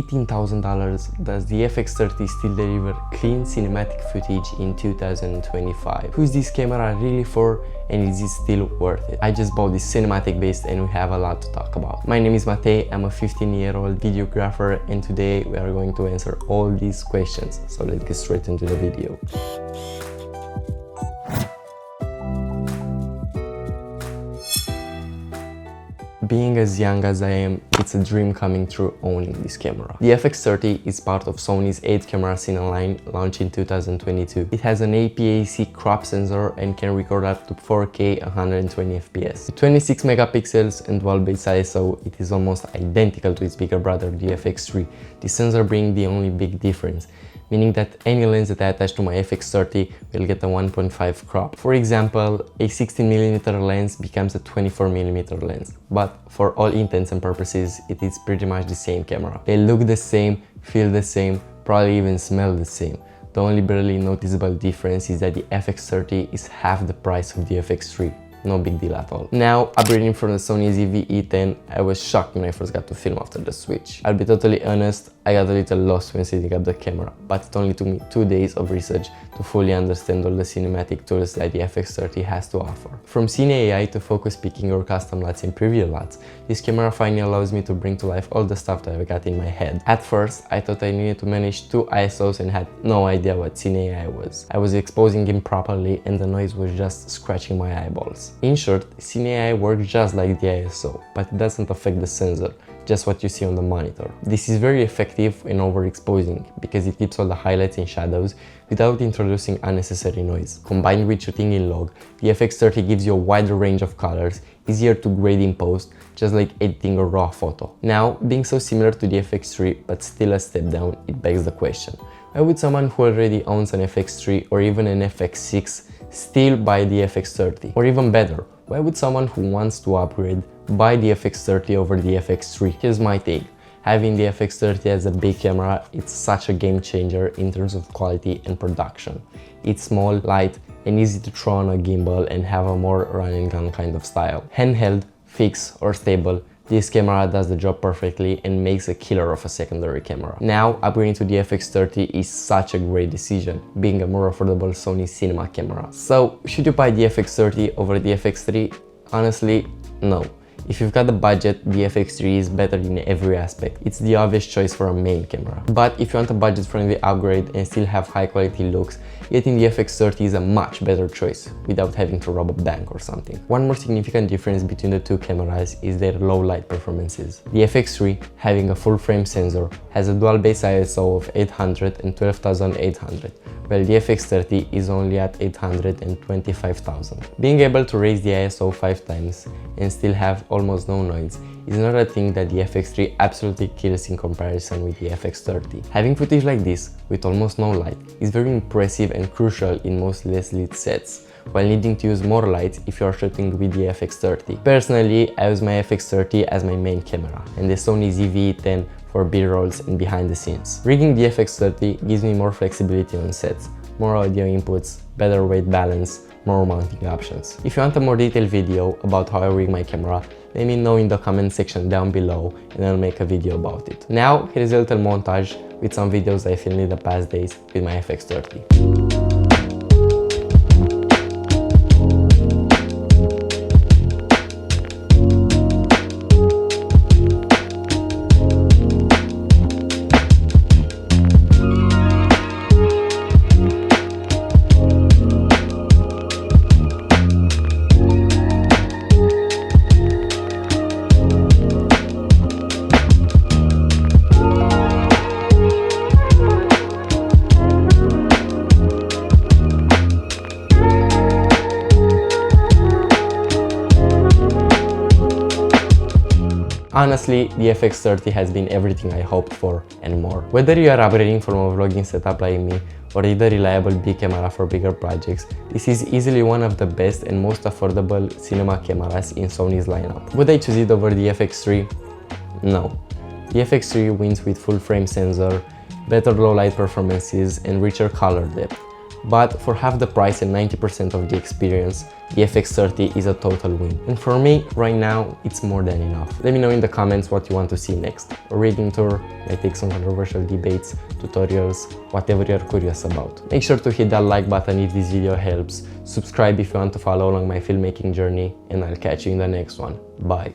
$18,000, does the FX30 still deliver clean cinematic footage in 2025? Who is this camera really for, and is it still worth it? I just bought this cinematic beast and we have a lot to talk about. My name is Matej, I'm a 15-year-old videographer, and today we are going to answer all these questions. So let's get straight into the video. Being as young as I am, it's a dream coming true owning this camera. The FX30 is part of Sony's 8-camera CINE line, launched in 2022. It has an APS-C crop sensor and can record up to 4K 120 FPS. With 26 megapixels and dual-base ISO, it is almost identical to its bigger brother, the FX3. The sensor being the only big difference, meaning that any lens that I attach to my FX30 will get a 1.5 crop. For example, a 16mm lens becomes a 24mm lens, but for all intents and purposes, it is pretty much the same camera. They look the same, feel the same, probably even smell the same. The only barely noticeable difference is that the FX30 is half the price of the FX3. No big deal at all. Now, upgrading from the Sony ZV-E10, I was shocked when I first got to film after the switch. I'll be totally honest, I got a little lost when setting up the camera, but it only took me 2 days of research to fully understand all the cinematic tools that the FX30 has to offer. From CINE EI to focus picking or custom LUTs and preview LUTs, this camera finally allows me to bring to life all the stuff that I've got in my head. At first, I thought I needed to manage 2 ISOs and had no idea what CINE EI was. I was exposing improperly and the noise was just scratching my eyeballs. In short, CINE EI works just like the ISO, but it doesn't affect the sensor, just what you see on the monitor. This is very effective in overexposing because it keeps all the highlights and shadows without introducing unnecessary noise. Combined with shooting in log, the FX30 gives you a wider range of colors, easier to grade in post, just like editing a RAW photo. Now, being so similar to the FX3 but still a step down, it begs the question: why would someone who already owns an FX3 or even an FX6 still buy the FX30? Or even better, why would someone who wants to upgrade buy the FX30 over the FX3? Here's my take. Having the FX30 as a big camera, it's such a game changer in terms of quality and production. It's small, light, and easy to throw on a gimbal and have a more run and gun kind of style. Handheld, fixed, or stable, this camera does the job perfectly and makes a killer of a secondary camera. Now, upgrading to the FX30 is such a great decision, being a more affordable Sony cinema camera. So, should you buy the FX30 over the FX3? Honestly, no. If you've got the budget, the FX3 is better in every aspect. It's the obvious choice for a main camera. But if you want a budget-friendly upgrade and still have high-quality looks, getting the FX30 is a much better choice without having to rob a bank or something. One more significant difference between the two cameras is their low light performances. The FX3, having a full-frame sensor, has a dual-base ISO of 800 and 12,800, while the FX30 is only at 800 and 25,000. Being able to raise the ISO 5 times and still have almost no noise is another thing that the FX3 absolutely kills in comparison with the FX30. Having footage like this, with almost no light, is very impressive and crucial in most less lit sets, while needing to use more light if you are shooting with the FX30. Personally, I use my FX30 as my main camera, and the Sony ZV-E10 for B-rolls and behind the scenes. Rigging the FX30 gives me more flexibility on sets, more audio inputs, better weight balance, more mounting options. If you want a more detailed video about how I rig my camera, let me know in the comment section down below and I'll make a video about it. Now, here's a little montage with some videos I filmed in the past days with my FX30. Honestly, the FX30 has been everything I hoped for and more. Whether you are upgrading from a vlogging setup like me or need a reliable big camera for bigger projects, this is easily one of the best and most affordable cinema cameras in Sony's lineup. Would I choose it over the FX3? No. The FX3 wins with full frame sensor, better low light performances and richer color depth. but for half the price and 90% of the experience, the FX30 is a total win. And for me, right now, it's more than enough. Let me know in the comments what you want to see next. A rigging tour, my takes on controversial debates, tutorials, whatever you're curious about. Make sure to hit that like button if this video helps, subscribe if you want to follow along my filmmaking journey, and I'll catch you in the next one. Bye.